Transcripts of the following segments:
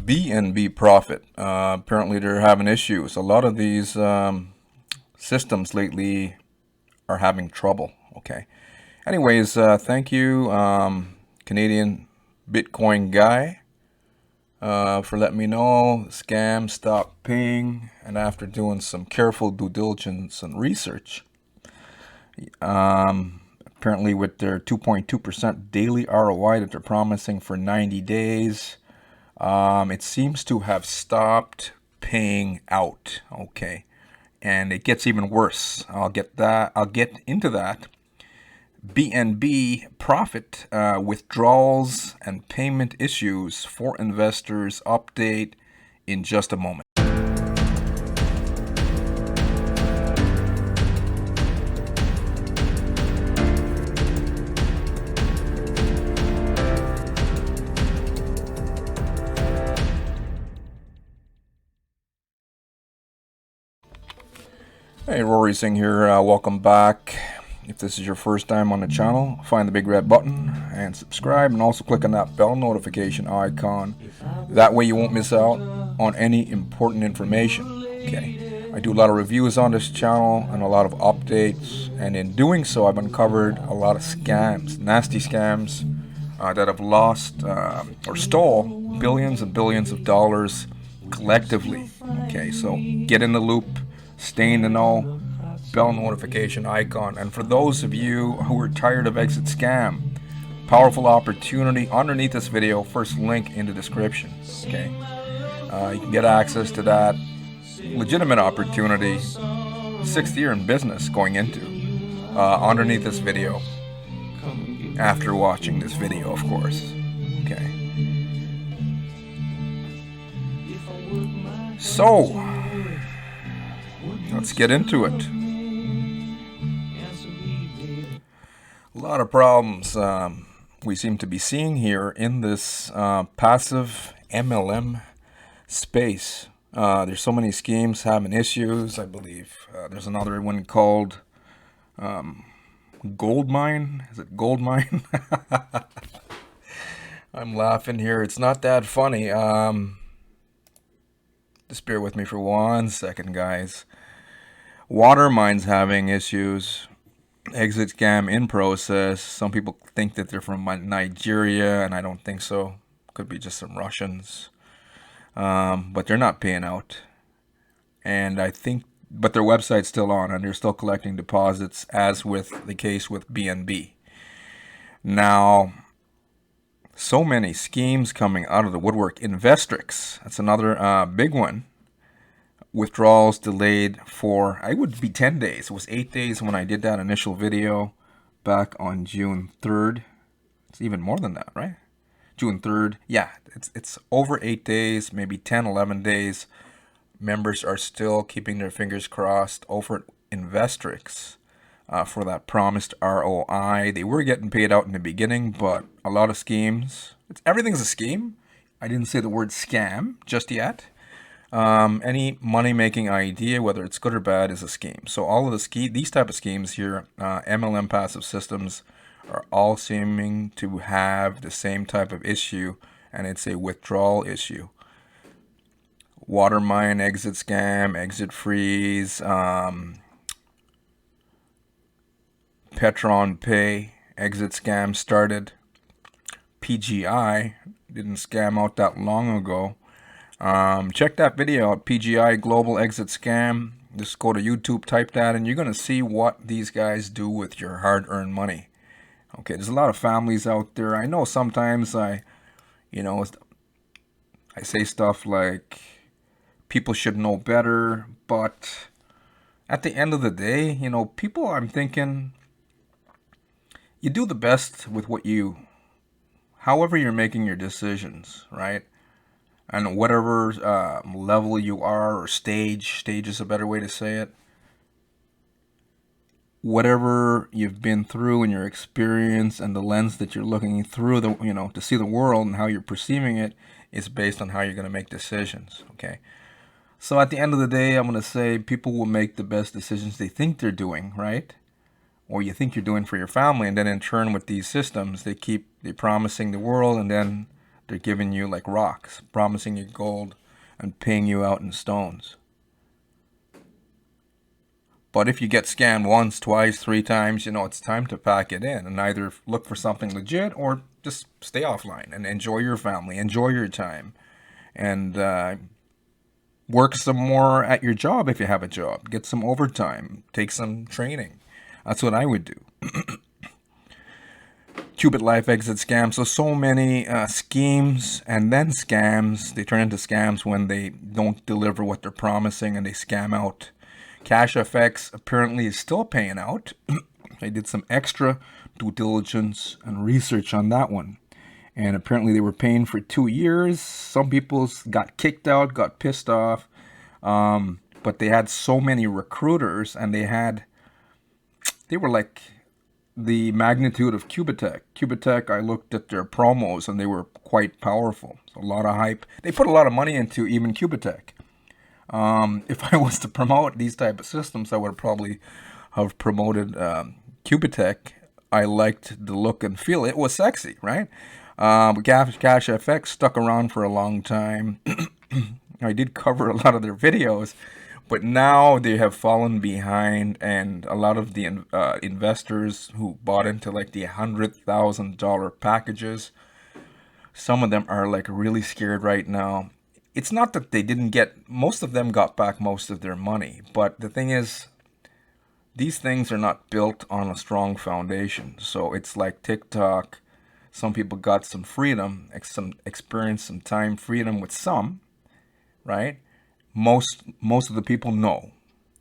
Bnb Profit. Apparently they're having issues. A lot of these systems lately are having trouble. Okay. Anyways, thank you, Canadian Bitcoin guy, for letting me know scam stopped paying. And after doing some careful due diligence and research, apparently with their 2.2% daily ROI that they're promising for 90 days, it seems to have stopped paying out. Okay. And it gets even worse. I'll get into that. Bnb Profit, withdrawals and payment issues for investors update in just a moment. Hey, Rory Singh here. Welcome back. If this is your first time on the channel, find the big red button and subscribe, and also click on that bell notification icon. That way you won't miss out on any important information. Okay, I do a lot of reviews on this channel and a lot of updates, and in doing so I've uncovered a lot of scams, nasty scams that have lost or stole billions and billions of dollars collectively. Okay, so get in the loop, stay in the know, bell notification icon. And for those of you who are tired of exit scam, powerful opportunity underneath this video, first link in the description. Okay, you can get access to that legitimate opportunity, 6th year in business going into, underneath this video, after watching this video, of course. Okay, so let's get into it. A lot of problems we seem to be seeing here in this passive MLM space. There's so many schemes having issues. I believe there's another one called Gold Mine. Is it Gold Mine? I'm laughing here. It's not that funny. Just bear with me for 1 second, guys. Water Mine's having issues. Exit scam in process. Some people think that they're from Nigeria, and I don't think so. Could be just some Russians. But they're not paying out. And I think, but their website's still on, and they're still collecting deposits, as with the case with BNB. Now, so many schemes coming out of the woodwork. Investrix, that's another big one. Withdrawals delayed for, I would be 10 days. It was 8 days when I did that initial video back on June 3rd. It's even more than that, right? June 3rd. Yeah, it's over 8 days, maybe 10, 11 days. Members are still keeping their fingers crossed over at Investrix for that promised ROI. They were getting paid out in the beginning, but a lot of schemes. Everything's a scheme. I didn't say the word scam just yet. Any money-making idea, whether it's good or bad, is a scheme. So all of these type of schemes here, MLM passive systems, are all seeming to have the same type of issue, and it's a withdrawal issue. Water Mine, exit scam, exit freeze, Petron Pay, exit scam started. PGI didn't scam out that long ago. Check that video out, PGI Global Exit Scam. Just go to YouTube, type that, and you're going to see what these guys do with your hard-earned money. Okay, there's a lot of families out there. I know sometimes I say stuff like people should know better, but at the end of the day, people, I'm thinking, you do the best with however you're making your decisions, right? And whatever level you are, or stage is a better way to say it. Whatever you've been through in your experience and the lens that you're looking through, to see the world and how you're perceiving it, is based on how you're going to make decisions. Okay. So at the end of the day, I'm going to say people will make the best decisions they think they're doing, right? Or you think you're doing for your family, and then in turn with these systems, they're promising the world, and then They're giving you like rocks, promising you gold and paying you out in stones. But if you get scammed once, twice, three times, it's time to pack it in and either look for something legit or just stay offline and enjoy your family, enjoy your time, and work some more at your job if you have a job. Get some overtime, take some training. That's what I would do. Qubit Life exit scam. So many schemes and then scams. They turn into scams when they don't deliver what they're promising and they scam out. Cashfx apparently is still paying out. I did some extra due diligence and research on that one. And apparently they were paying for 2 years. Some people got kicked out, got pissed off. But they had so many recruiters and they were like the magnitude of Qubitech. Qubitech, I looked at their promos and they were quite powerful. So a lot of hype. They put a lot of money into even Qubitech. If I was to promote these type of systems, I would probably have promoted Qubitech. I liked the look and feel. It was sexy, right? But Cashfx stuck around for a long time. I did cover a lot of their videos, but now they have fallen behind, and a lot of the investors who bought into like the $100,000 packages, some of them are like really scared right now. It's not that they didn't most of them got back most of their money, but the thing is, these things are not built on a strong foundation. So it's like TikTok. Some people got some freedom, experienced some time freedom with some, right? Most of the people no.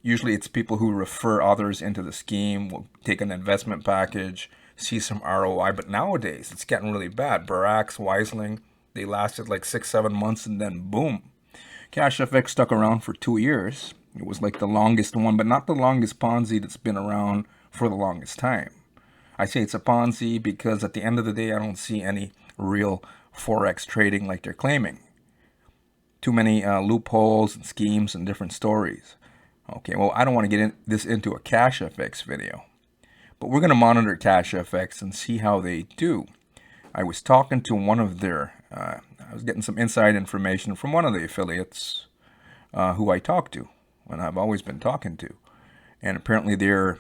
Usually it's people who refer others into the scheme, will take an investment package, see some ROI. But nowadays it's getting really bad. Barracks, Weisling, they lasted like 6-7 months and then boom. Cashfx stuck around for 2 years. It was like the longest one, but not the longest Ponzi that's been around for the longest time. I say it's a Ponzi because at the end of the day, I don't see any real Forex trading like they're claiming. Too many loopholes and schemes and different stories. Okay, well, I don't want to get this into a Cashfx video, but we're going to monitor Cashfx and see how they do. I was talking to one of their, I was getting some inside information from one of the affiliates who I talk to, and I've always been talking to, and apparently they're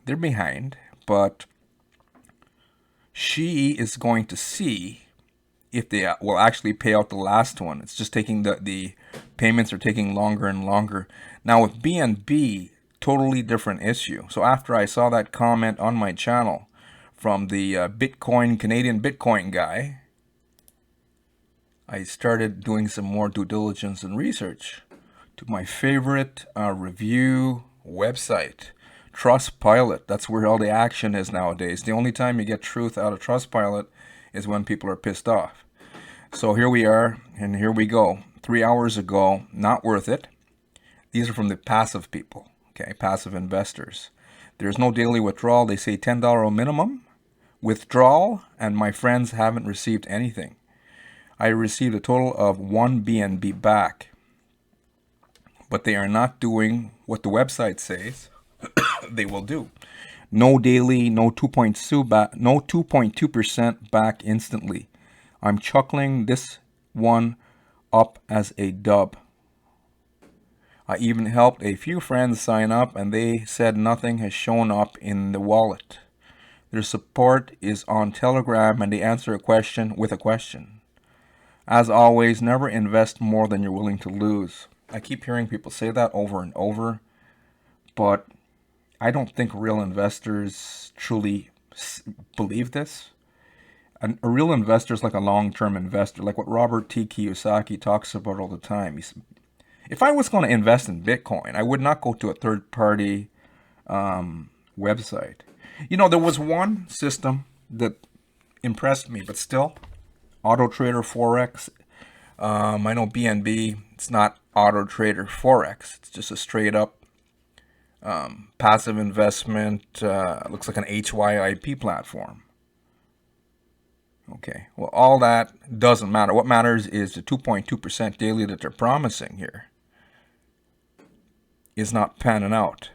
behind, but she is going to see if they will actually pay out the last one. It's just taking the payments are taking longer and longer. Now with Bnb, totally different issue. So after I saw that comment on my channel from the Canadian Bitcoin guy, I started doing some more due diligence and research to my favorite review website, Trustpilot. That's where all the action is nowadays. The only time you get truth out of Trustpilot is when people are pissed off. So here we are, and here we go. 3 hours ago, not worth it. These are from the passive people, okay, passive investors. There's no daily withdrawal. They say $10 minimum withdrawal, and my friends haven't received anything. I received a total of 1 BNB back, but they are not doing what the website says they will do. No daily, no 2.2% back instantly. I'm chuckling this one up as a dub. I even helped a few friends sign up and they said nothing has shown up in the wallet. Their support is on Telegram and they answer a question with a question. As always, never invest more than you're willing to lose. I keep hearing people say that over and over, but I don't think real investors truly believe this. A real investor is like a long-term investor, like what Robert T. Kiyosaki talks about all the time. If I was going to invest in Bitcoin, I would not go to a third-party website. There was one system that impressed me, but still, Auto Trader Forex. I know BNB, it's not Auto Trader Forex. It's just a straight-up passive investment. Looks like an HYIP platform. Okay, well, all that doesn't matter. What matters is the 2.2% daily that they're promising here is not panning out.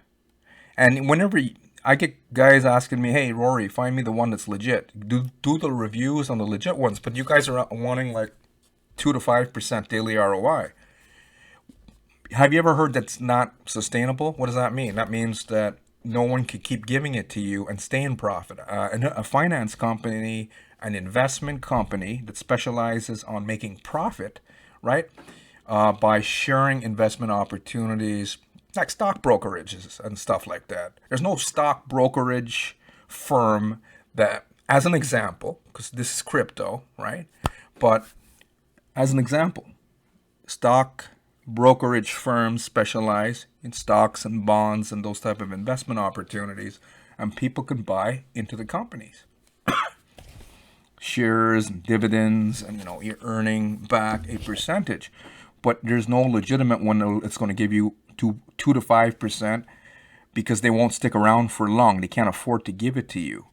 And whenever I get guys asking me, "Hey, Rory, find me the one that's legit. Do the reviews on the legit ones." But you guys are wanting like 2 to 5% daily ROI. Have you ever heard that's not sustainable? What does that mean? That means that no one could keep giving it to you and stay in profit. A finance company, an investment company that specializes on making profit, right? By sharing investment opportunities like stock brokerages and stuff like that. There's no stock brokerage firm that, as an example, because this is crypto, right? But as an example, stock brokerage firms specialize in stocks and bonds and those type of investment opportunities, and people can buy into the companies. Shares and dividends, and you're earning back a percentage. But there's no legitimate one that's going to give you 2 to 5% because they won't stick around for long. They can't afford to give it to you.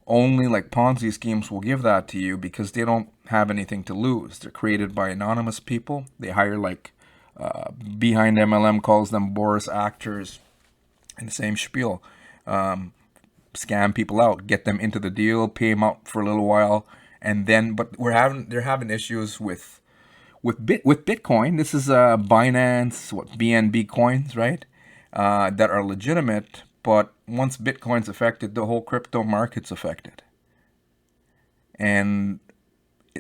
Only like Ponzi schemes will give that to you because they don't have anything to lose. They're created by anonymous people. They hire like behind MLM calls them Boris actors, and the same spiel. Scam people out, get them into the deal, pay them out for a little while, and then. But they're having issues with Bitcoin. This is Binance, BNB coins, right? That are legitimate. But once Bitcoin's affected, the whole crypto market's affected, and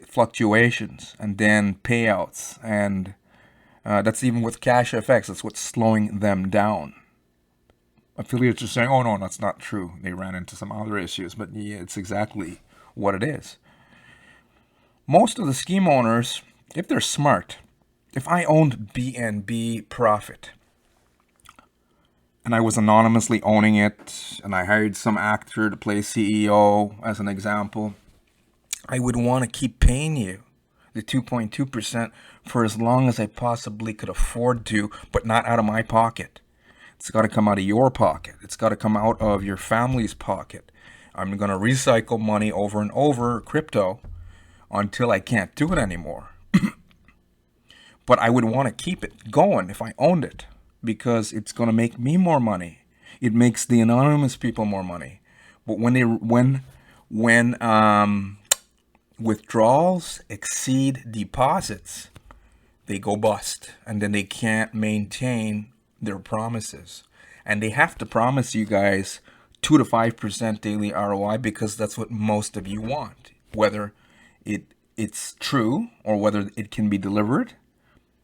fluctuations, and then payouts, and that's even with Cashfx. That's what's slowing them down. Affiliates are saying, "Oh no, that's not true. They ran into some other issues," but yeah, it's exactly what it is. Most of the scheme owners, if they're smart, if I owned Bnb Profit and I was anonymously owning it, and I hired some actor to play CEO as an example, I would want to keep paying you the 2.2% for as long as I possibly could afford to, but not out of my pocket. It's got to come out of your pocket. It's got to come out of your family's pocket. I'm going to recycle money over and over, crypto, until I can't do it anymore. But I would want to keep it going if I owned it, because it's going to make me more money. It makes the anonymous people more money. But when withdrawals exceed deposits, they go bust, and then they can't maintain their promises. And they have to promise you guys 2 to 5% daily ROI because that's what most of you want, whether it's true or whether it can be delivered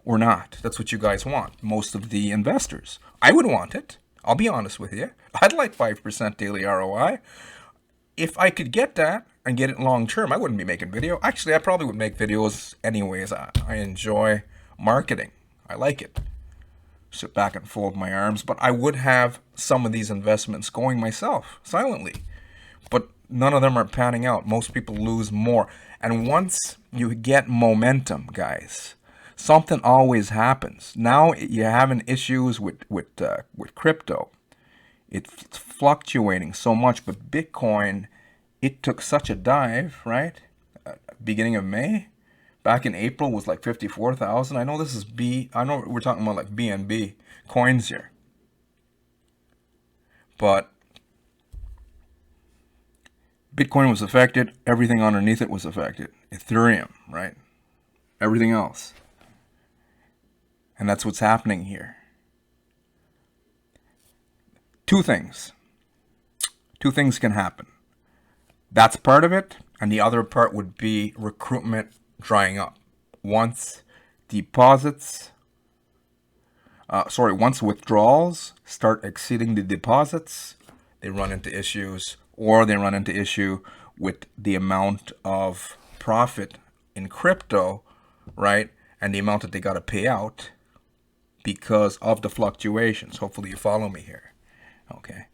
or not. That's what you guys want, most of the investors. I would want it. I'll be honest with you. I'd like 5% daily ROI. If I could get that and get it long term, I wouldn't be making video. Actually, I probably would make videos anyways. I enjoy marketing. I like it. Sit back and fold my arms. But I would have some of these investments going myself, silently. But none of them are panning out. Most people lose more. And once you get momentum, guys, something always happens. Now you're having issues with crypto. It's fluctuating so much, but Bitcoin, it took such a dive, right? Beginning of May, back in April was like 54,000. I know this is I know we're talking about like BNB coins here, but Bitcoin was affected. Everything underneath it was affected. Ethereum, right? Everything else. And that's what's happening here. Two things can happen. That's part of it, and the other part would be recruitment drying up. Once withdrawals start exceeding the deposits, they run into issues, or they run into issue with the amount of profit in crypto, right? And the amount that they got to pay out because of the fluctuations. Hopefully you follow me here. Okay.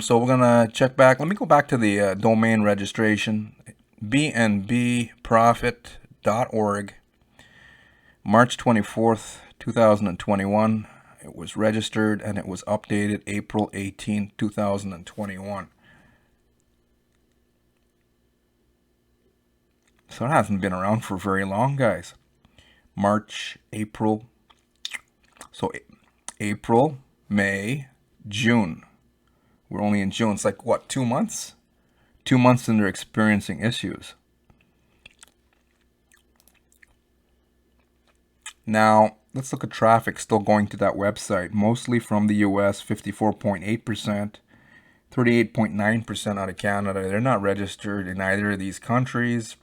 So we're gonna check back. Let me go back to the domain registration, bnbprofit.org, March 24th, 2021. It was registered and it was updated April 18th, 2021. So it hasn't been around for very long, guys. March, April. So April, May, June. We're only in June. It's like, what, 2 months? 2 months and they're experiencing issues. Now, let's look at traffic still going to that website. Mostly from the US, 54.8%, 38.9% out of Canada. They're not registered in either of these countries.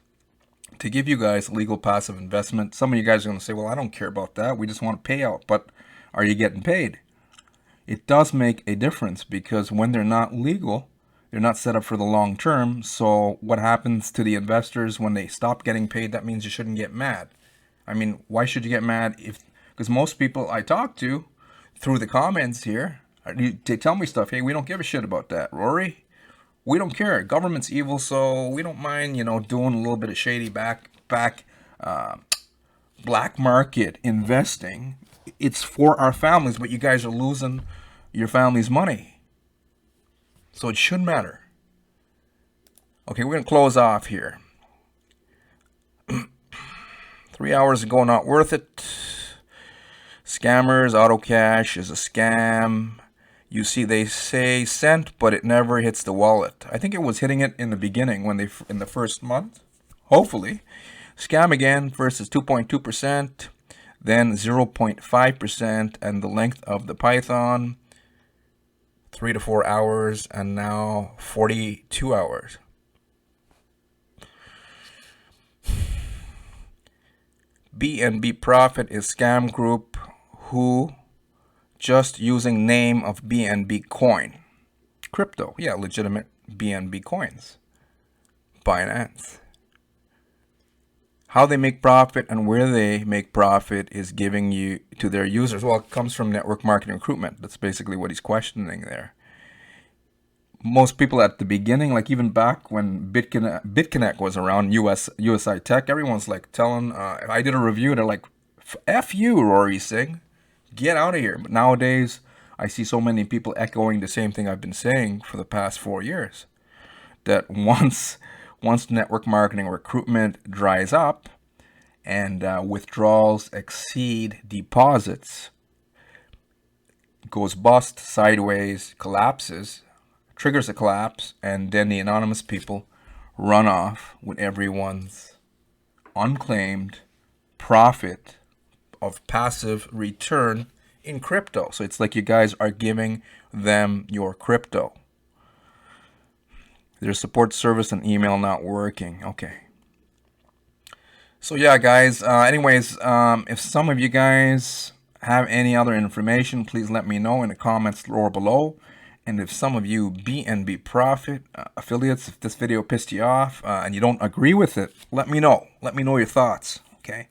To give you guys legal passive investment, some of you guys are going to say, well, I don't care about that. We just want a payout. But are you getting paid? It does make a difference, because when they're not legal, they're not set up for the long term. So what happens to the investors when they stop getting paid? That means you shouldn't get mad. I mean, why should you get mad? Because most people I talk to through the comments here, they tell me stuff. Hey, we don't give a shit about that, Rory. We don't care. Government's evil, so we don't mind, doing a little bit of shady black market investing. It's for our families, but you guys are losing your family's money. So it should matter. Okay, we're going to close off here. 3 hours ago, not worth it. Scammers, auto cash is a scam. You see, they say sent, but it never hits the wallet. I think it was hitting it in the beginning in the first month. Hopefully. Scam again. First is 2.2%, then 0.5%, and the length of the Python, 3 to 4 hours, and now 42 hours. Bnb Profit is scam group who just using name of Bnb coin. Crypto, yeah, legitimate Bnb coins. Binance. How they make profit and where they make profit is giving you to their users. Well, it comes from network marketing recruitment. That's basically what he's questioning there. Most people at the beginning, like even back when BitConnect was around, USI Tech, everyone's like telling, I did a review, they're like, F you, Rory Singh. Get out of here. But nowadays, I see so many people echoing the same thing I've been saying for the past 4 years. That once network marketing recruitment dries up and withdrawals exceed deposits, goes bust, sideways, collapses, triggers a collapse, and then the anonymous people run off with everyone's unclaimed profit of passive return in crypto. So it's like you guys are giving them your crypto. Their support service and email not working. Okay. So yeah, guys. Anyways, if some of you guys have any other information, please let me know in the comments or below. And if some of you Bnb Profit affiliates, if this video pissed you off and you don't agree with it, let me know. Let me know your thoughts. Okay.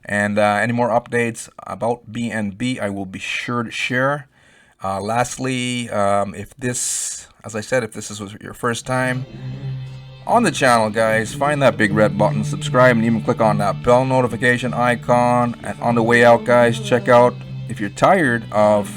And any more updates about Bnb, I will be sure to share. Lastly, if this, as I said, if this was your first time on the channel, guys, find that big red button, subscribe, and even click on that bell notification icon. And on the way out, guys, check out, if you're tired of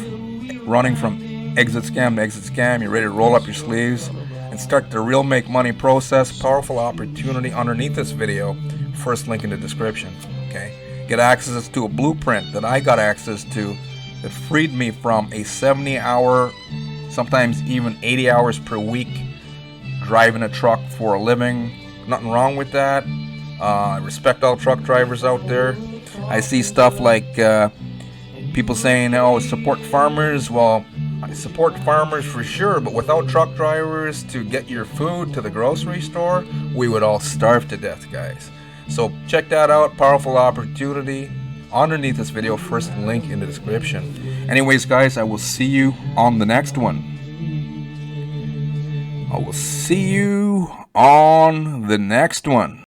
running from exit scam to exit scam, you're ready to roll up your sleeves and start the real make money process, powerful opportunity underneath this video. First link in the description. Okay. Get access to a blueprint that I got access to that freed me from a 70-hour, sometimes even 80 hours per week driving a truck for a living. Nothing wrong with that. I respect all truck drivers out there. I see stuff like people saying, oh, support farmers. Well, I support farmers for sure, but without truck drivers to get your food to the grocery store, we would all starve to death, guys. So check that out, powerful opportunity. Underneath this video, first link in the description. Anyways, guys, I will see you on the next one. I will see you on the next one.